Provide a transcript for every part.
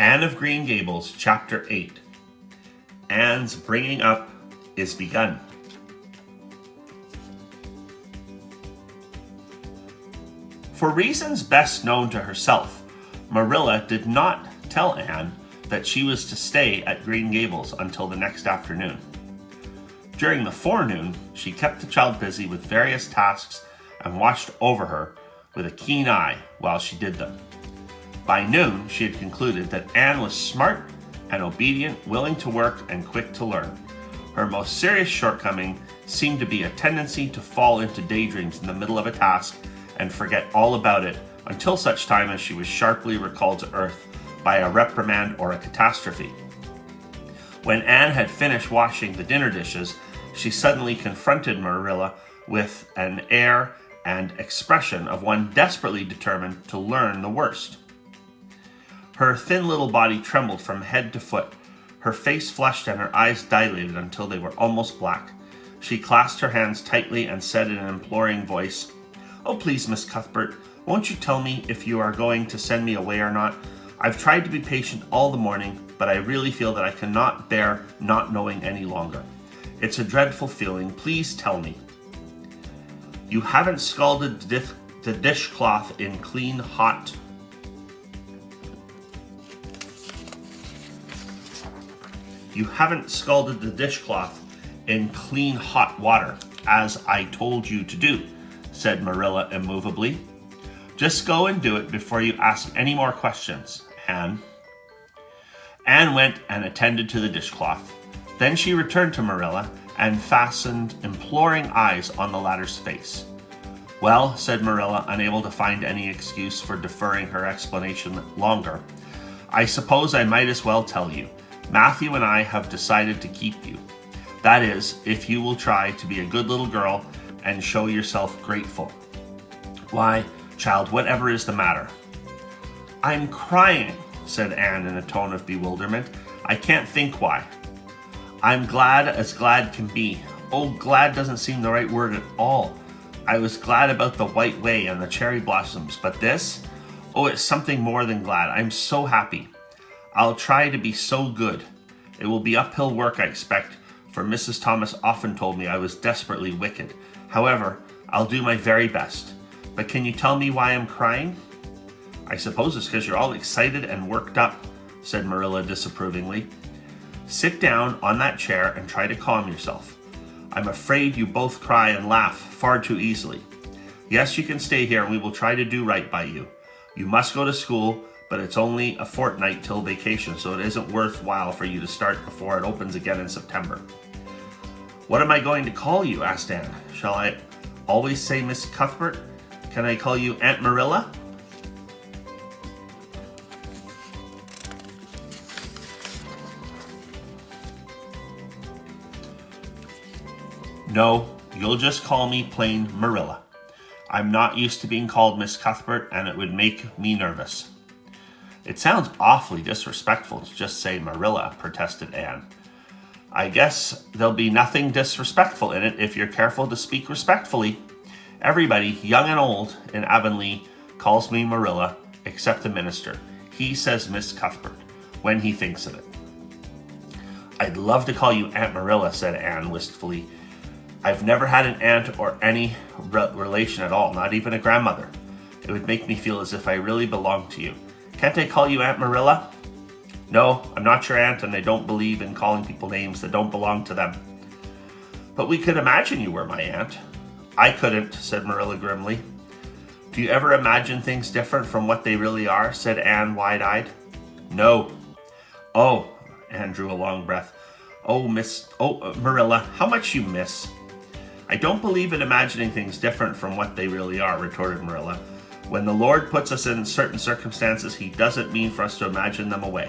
Anne of Green Gables, Chapter 8. Anne's bringing up is begun. For reasons best known to herself, Marilla did not tell Anne that she was to stay at Green Gables until the next afternoon. During the forenoon, she kept the child busy with various tasks and watched over her with a keen eye while she did them. By noon, she had concluded that Anne was smart and obedient, willing to work, and quick to learn. Her most serious shortcoming seemed to be a tendency to fall into daydreams in the middle of a task and forget all about it until such time as she was sharply recalled to earth by a reprimand or a catastrophe. When Anne had finished washing the dinner dishes, she suddenly confronted Marilla with an air and expression of one desperately determined to learn the worst. Her thin little body trembled from head to foot. Her face flushed and her eyes dilated until they were almost black. She clasped her hands tightly and said in an imploring voice, "Oh, please, Miss Cuthbert, won't you tell me if you are going to send me away or not? I've tried to be patient all the morning, but I really feel that I cannot bear not knowing any longer. It's a dreadful feeling. Please tell me." You haven't scalded the dishcloth in clean hot water, as I told you to do, said Marilla immovably. Just go and do it before you ask any more questions, Anne. Anne went and attended to the dishcloth. Then she returned to Marilla and fastened imploring eyes on the latter's face. "Well," said Marilla, unable to find any excuse for deferring her explanation longer, "I suppose I might as well tell you. Matthew and I have decided to keep you. That is, if you will try to be a good little girl and show yourself grateful." "Why, child, whatever is the matter?" "I'm crying," said Anne in a tone of bewilderment. "I can't think why." "I'm glad as glad can be." "Oh, glad doesn't seem the right word at all. I was glad about the white way and the cherry blossoms, but this? Oh, it's something more than glad. I'm so happy. I'll try to be so good. It will be uphill work, I expect, for Mrs. Thomas often told me I was desperately wicked. However, I'll do my very best. But can you tell me why I'm crying?" "I suppose it's because you're all excited and worked up," said Marilla disapprovingly. "Sit down on that chair and try to calm yourself. I'm afraid you both cry and laugh far too easily. Yes, you can stay here and we will try to do right by you. You must go to school, but it's only a fortnight till vacation, so it isn't worthwhile for you to start before it opens again in September." "What am I going to call you?" asked Anne. "Shall I always say Miss Cuthbert? Can I call you Aunt Marilla?" "No, you'll just call me plain Marilla. I'm not used to being called Miss Cuthbert, and it would make me nervous." "It sounds awfully disrespectful to just say Marilla," protested Anne. "I guess there'll be nothing disrespectful in it if you're careful to speak respectfully. Everybody, young and old, in Avonlea calls me Marilla, except the minister. He says Miss Cuthbert when he thinks of it." "I'd love to call you Aunt Marilla," said Anne wistfully. "I've never had an aunt or any relation at all, not even a grandmother. It would make me feel as if I really belonged to you. Can't I call you Aunt Marilla?" "No, I'm not your aunt, and I don't believe in calling people names that don't belong to them." "But we could imagine you were my aunt." "I couldn't," said Marilla grimly. "Do you ever imagine things different from what they really are?" said Anne wide-eyed. "No." "Oh," Anne drew a long breath. Marilla, how much you miss." "I don't believe in imagining things different from what they really are," retorted Marilla. "When the Lord puts us in certain circumstances, he doesn't mean for us to imagine them away.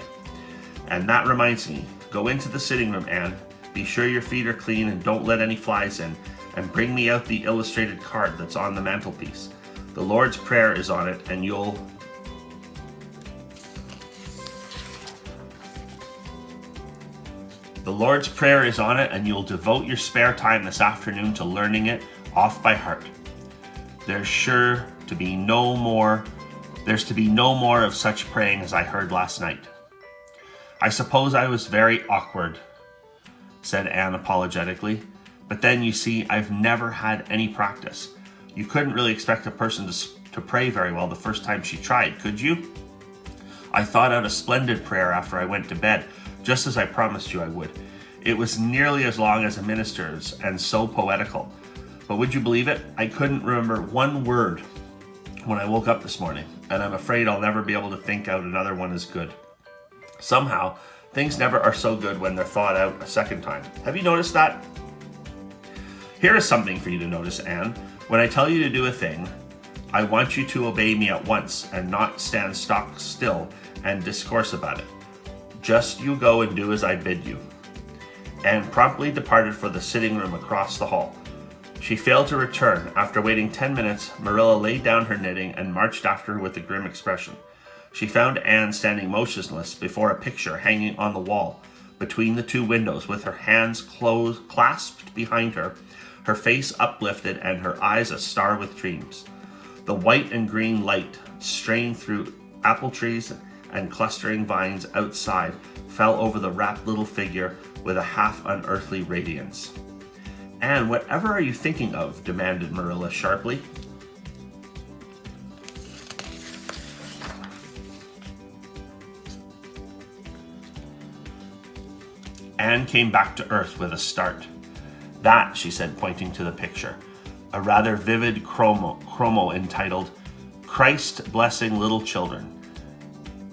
And that reminds me, go into the sitting room, Anne. Be sure your feet are clean and don't let any flies in, and bring me out the illustrated card that's on the mantelpiece. The Lord's Prayer is on it, and you'll..." "The Lord's Prayer is on it, and you'll devote your spare time this afternoon to learning it off by heart. There's to be no more of such praying as I heard last night." I suppose I was very awkward, said Anne apologetically. But then, you see, I've never had any practice. You couldn't really expect a person to pray very well the first time she tried, could you? I thought out a splendid prayer after I went to bed, just as I promised you I would. It was nearly as long as a minister's and so poetical. But would you believe it? I couldn't remember one word when I woke up this morning, and I'm afraid I'll never be able to think out another one as good. Somehow, things never are so good when they're thought out a second time. Have you noticed that? Here is something for you to notice, Anne. When I tell you to do a thing, I want you to obey me at once and not stand stock still and discourse about it. Just you go and do as I bid you. Anne promptly departed for the sitting room across the hall. She failed to return. After waiting 10 minutes, Marilla laid down her knitting and marched after her with a grim expression. She found Anne standing motionless before a picture hanging on the wall between the two windows, with her hands clasped behind her, her face uplifted and her eyes a star with dreams. The white and green light, strained through apple trees and clustering vines outside, fell over the rapt little figure with a half-unearthly radiance. Anne, whatever are you thinking of? Demanded Marilla sharply. Anne came back to earth with a start. That, she said, pointing to the picture, a rather vivid chromo entitled Christ Blessing Little Children.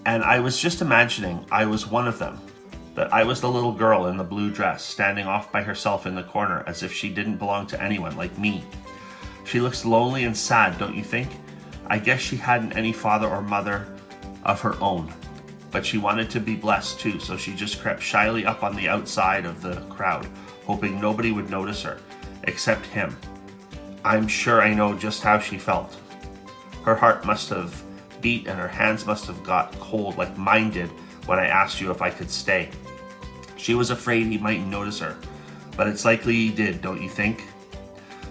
And I was just imagining I was one of them, that I was the little girl in the blue dress standing off by herself in the corner as if she didn't belong to anyone like me. She looks lonely and sad, don't you think? I guess she hadn't any father or mother of her own, but she wanted to be blessed too, so she just crept shyly up on the outside of the crowd, hoping nobody would notice her, except him. I'm sure I know just how she felt. Her heart must have beat and her hands must have got cold like mine did when I asked you if I could stay. She was afraid he might notice her, but it's likely he did, don't you think?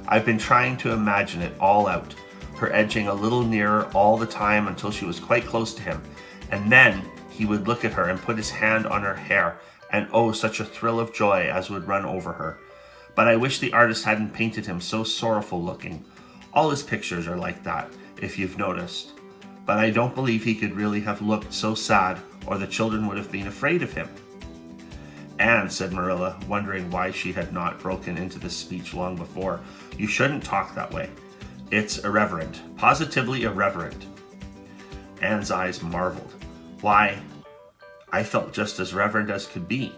I've been trying to imagine it all out, her edging a little nearer all the time until she was quite close to him, and then he would look at her and put his hand on her hair, and oh, such a thrill of joy as would run over her. But I wish the artist hadn't painted him so sorrowful looking. All his pictures are like that, if you've noticed. But I don't believe he could really have looked so sad, or the children would have been afraid of him. Anne, said Marilla, wondering why she had not broken into this speech long before, you shouldn't talk that way. It's irreverent, positively irreverent. Anne's eyes marveled. Why, I felt just as reverent as could be.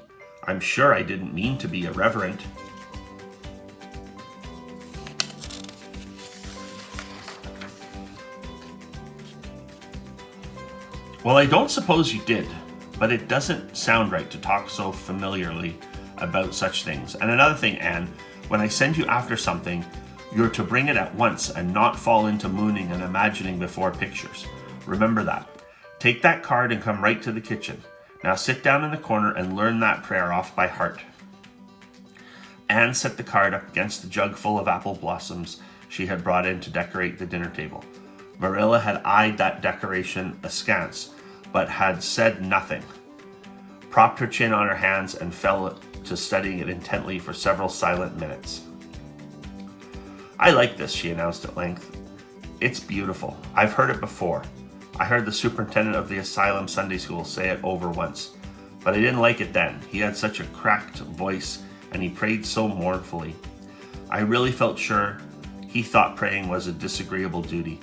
I'm sure I didn't mean to be irreverent. Well, I don't suppose you did, but it doesn't sound right to talk so familiarly about such things. And another thing, Anne, when I send you after something, you're to bring it at once and not fall into mooning and imagining before pictures. Remember that. Take that card and come right to the kitchen. Now sit down in the corner and learn that prayer off by heart. Anne set the card up against the jug full of apple blossoms she had brought in to decorate the dinner table. Marilla had eyed that decoration askance, but had said nothing, propped her chin on her hands, and fell to studying it intently for several silent minutes. I like this, she announced at length. It's beautiful. I've heard it before. I heard the superintendent of the asylum Sunday school say it over once, but I didn't like it then. He had such a cracked voice, and he prayed so mournfully. I really felt sure he thought praying was a disagreeable duty.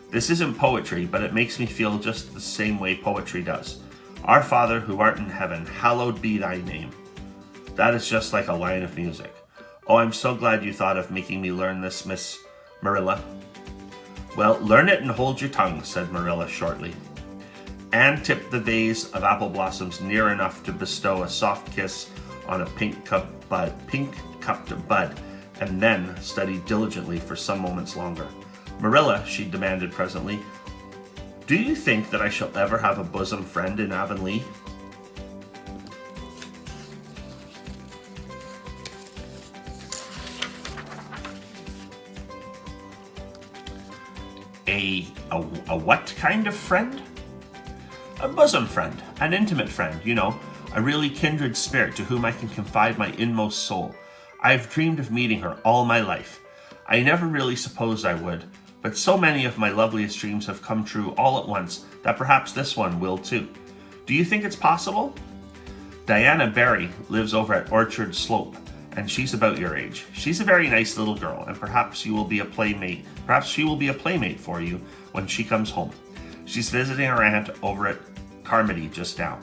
This isn't poetry, but it makes me feel just the same way poetry does. Our Father who art in heaven, hallowed be thy name. That is just like a line of music. Oh, I'm so glad you thought of making me learn this, Miss Marilla. Well, learn it and hold your tongue, said Marilla shortly. Anne tipped the vase of apple blossoms near enough to bestow a soft kiss on a pink-cupped bud, and then studied diligently for some moments longer. Marilla, she demanded presently, do you think that I shall ever have a bosom friend in Avonlea? A what kind of friend? A bosom friend, an intimate friend, you know, a really kindred spirit to whom I can confide my inmost soul. I have dreamed of meeting her all my life. I never really supposed I would, but so many of my loveliest dreams have come true all at once that perhaps this one will too. Do you think it's possible? Diana Barry lives over at Orchard Slope, and she's about your age. She's a very nice little girl, and perhaps she will be a playmate for you when she comes home. She's visiting her aunt over at Carmody just now.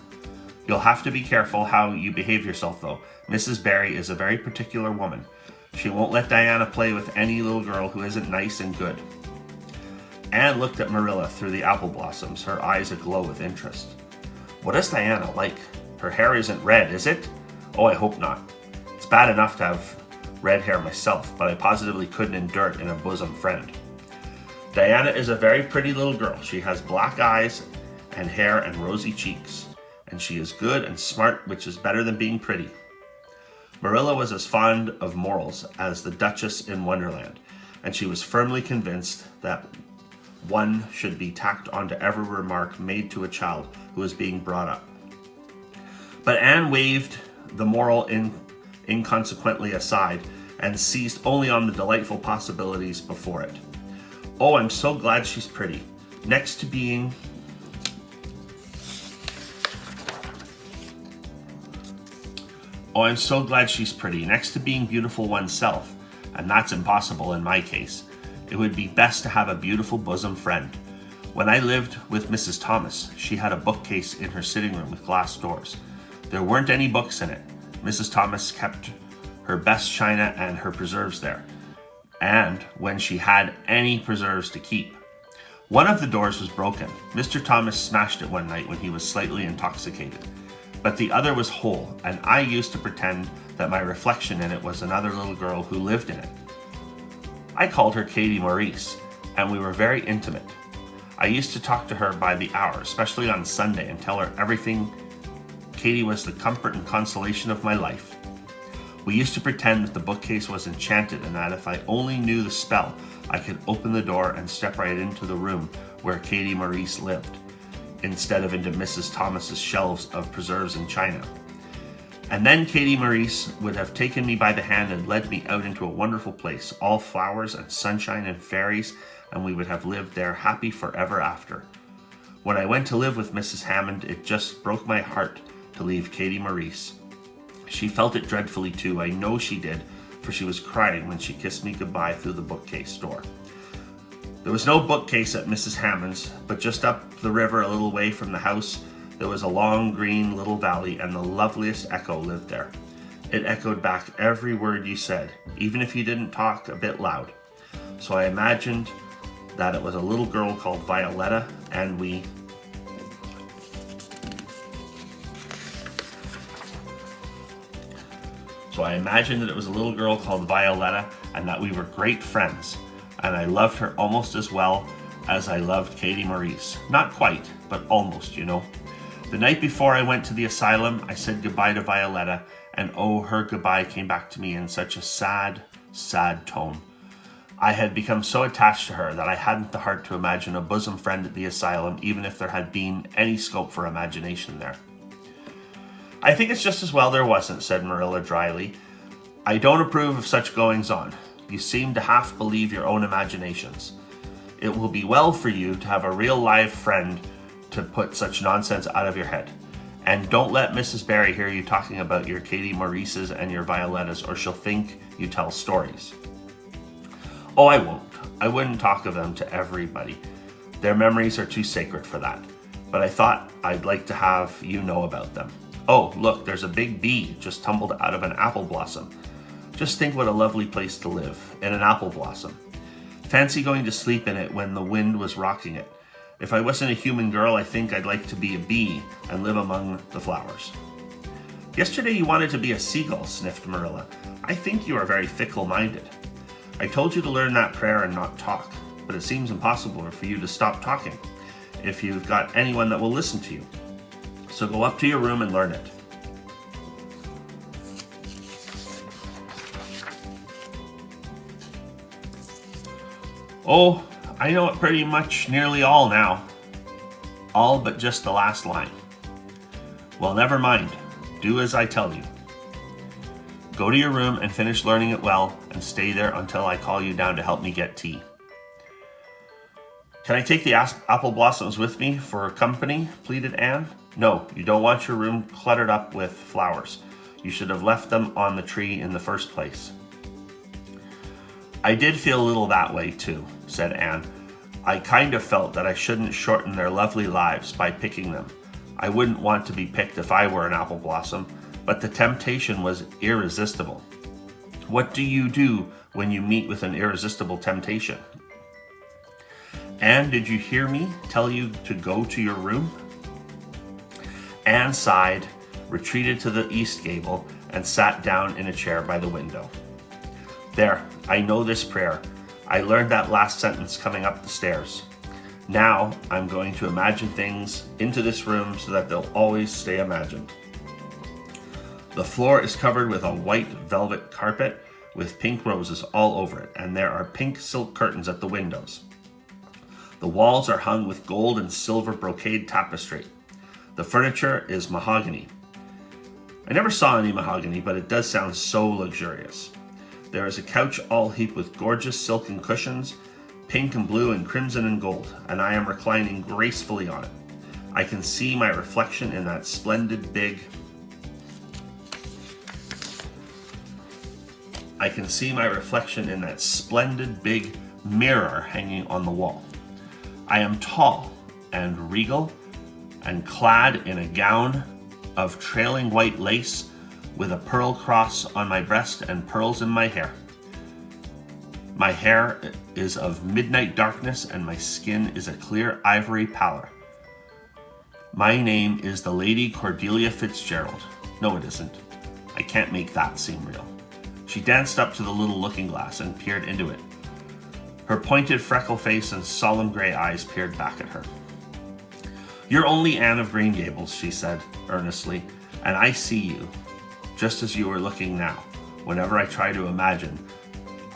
You'll have to be careful how you behave yourself though. Mrs. Barry is a very particular woman. She won't let Diana play with any little girl who isn't nice and good. Anne looked at Marilla through the apple blossoms, her eyes aglow with interest. What is Diana like? Her hair isn't red, is it? Oh, I hope not. It's bad enough to have red hair myself, but I positively couldn't endure it in a bosom friend. Diana is a very pretty little girl. She has black eyes and hair and rosy cheeks, and she is good and smart, which is better than being pretty. Marilla was as fond of morals as the Duchess in Wonderland, and she was firmly convinced that one should be tacked onto every remark made to a child who is being brought up. But Anne waved the moral inconsequently aside and seized only on the delightful possibilities before it. Oh, I'm so glad she's pretty. Next to being beautiful oneself, and that's impossible in my case. It would be best to have a beautiful bosom friend. When I lived with Mrs. Thomas, she had a bookcase in her sitting room with glass doors. There weren't any books in it. Mrs. Thomas kept her best china and her preserves there, and when she had any preserves to keep. One of the doors was broken. Mr. Thomas smashed it one night when he was slightly intoxicated, but the other was whole, and I used to pretend that my reflection in it was another little girl who lived in it. I called her Katie Maurice, and we were very intimate. I used to talk to her by the hour, especially on Sunday, and tell her everything. Katie was the comfort and consolation of my life. We used to pretend that the bookcase was enchanted and that if I only knew the spell, I could open the door and step right into the room where Katie Maurice lived, instead of into Mrs. Thomas's shelves of preserves and china. And then Katie Maurice would have taken me by the hand and led me out into a wonderful place, all flowers and sunshine and fairies, and we would have lived there happy forever after. When I went to live with Mrs. Hammond, it just broke my heart to leave Katie Maurice. She felt it dreadfully too, I know she did, for she was crying when she kissed me goodbye through the bookcase door. There was no bookcase at Mrs. Hammond's, but just up the river a little way from the house, there was a long green little valley, and the loveliest echo lived there. It echoed back every word you said, even if you didn't talk a bit loud. So I imagined that it was a little girl called Violetta, and we were great friends, and I loved her almost as well as I loved Katie Maurice. Not quite, but almost, you know. The night before I went to the asylum, I said goodbye to Violetta, and oh, her goodbye came back to me in such a sad, sad tone. I had become so attached to her that I hadn't the heart to imagine a bosom friend at the asylum, even if there had been any scope for imagination there. I think it's just as well there wasn't, said Marilla dryly. I don't approve of such goings-on. You seem to half believe your own imaginations. It will be well for you to have a real live friend to put such nonsense out of your head. And don't let Mrs. Barry hear you talking about your Katie Maurices and your Violettas, or she'll think you tell stories. Oh, I won't. I wouldn't talk of them to everybody. Their memories are too sacred for that. But I thought I'd like to have you know about them. Oh, look, there's a big bee just tumbled out of an apple blossom. Just think what a lovely place to live, in an apple blossom. Fancy going to sleep in it when the wind was rocking it. If I wasn't a human girl, I think I'd like to be a bee and live among the flowers. Yesterday you wanted to be a seagull, sniffed Marilla. I think you are very fickle-minded. I told you to learn that prayer and not talk, but it seems impossible for you to stop talking if you've got anyone that will listen to you. So go up to your room and learn it. Oh, I know it pretty much nearly all now. All but just the last line. Well, never mind. Do as I tell you. Go to your room and finish learning it well, and stay there until I call you down to help me get tea. Can I take the apple blossoms with me for company? Pleaded Anne. No, you don't want your room cluttered up with flowers. You should have left them on the tree in the first place. I did feel a little that way too, said Anne. I kind of felt that I shouldn't shorten their lovely lives by picking them. I wouldn't want to be picked if I were an apple blossom, but the temptation was irresistible. What do you do when you meet with an irresistible temptation? Anne, did you hear me tell you to go to your room? Anne sighed, retreated to the east gable, and sat down in a chair by the window. There, I know this prayer. I learned that last sentence coming up the stairs. Now I'm going to imagine things into this room so that they'll always stay imagined. The floor is covered with a white velvet carpet with pink roses all over it, and there are pink silk curtains at the windows. The walls are hung with gold and silver brocade tapestry. The furniture is mahogany. I never saw any mahogany, but it does sound so luxurious. There is a couch all heaped with gorgeous silken cushions, pink and blue and crimson and gold, and I am reclining gracefully on it. I can see my reflection in that splendid big mirror hanging on the wall. I am tall and regal and clad in a gown of trailing white lace with a pearl cross on my breast and pearls in my hair. My hair is of midnight darkness and my skin is a clear ivory pallor. My name is the Lady Cordelia Fitzgerald. No, it isn't. I can't make that seem real. She danced up to the little looking glass and peered into it. Her pointed freckle face and solemn gray eyes peered back at her. You're only Anne of Green Gables, she said earnestly, and I see you, just as you are looking now, whenever I try to imagine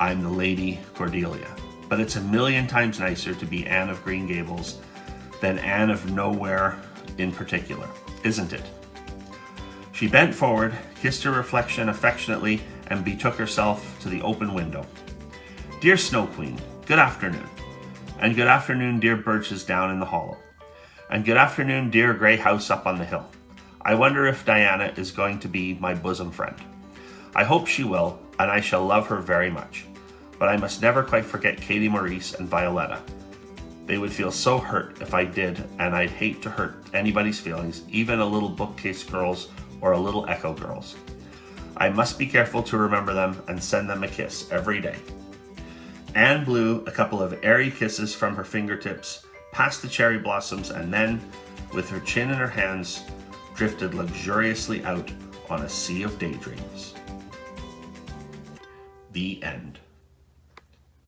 I'm the Lady Cordelia. But it's a million times nicer to be Anne of Green Gables than Anne of Nowhere in particular, isn't it? She bent forward, kissed her reflection affectionately, and betook herself to the open window. Dear Snow Queen, good afternoon. And good afternoon, dear birches down in the hollow. And good afternoon, dear gray house up on the hill. I wonder if Diana is going to be my bosom friend. I hope she will, and I shall love her very much. But I must never quite forget Katie Maurice and Violetta. They would feel so hurt if I did, and I'd hate to hurt anybody's feelings, even a little bookcase girl's or a little echo girl's. I must be careful to remember them and send them a kiss every day. Anne blew a couple of airy kisses from her fingertips past the cherry blossoms, and then, with her chin in her hands, drifted luxuriously out on a sea of daydreams. The end.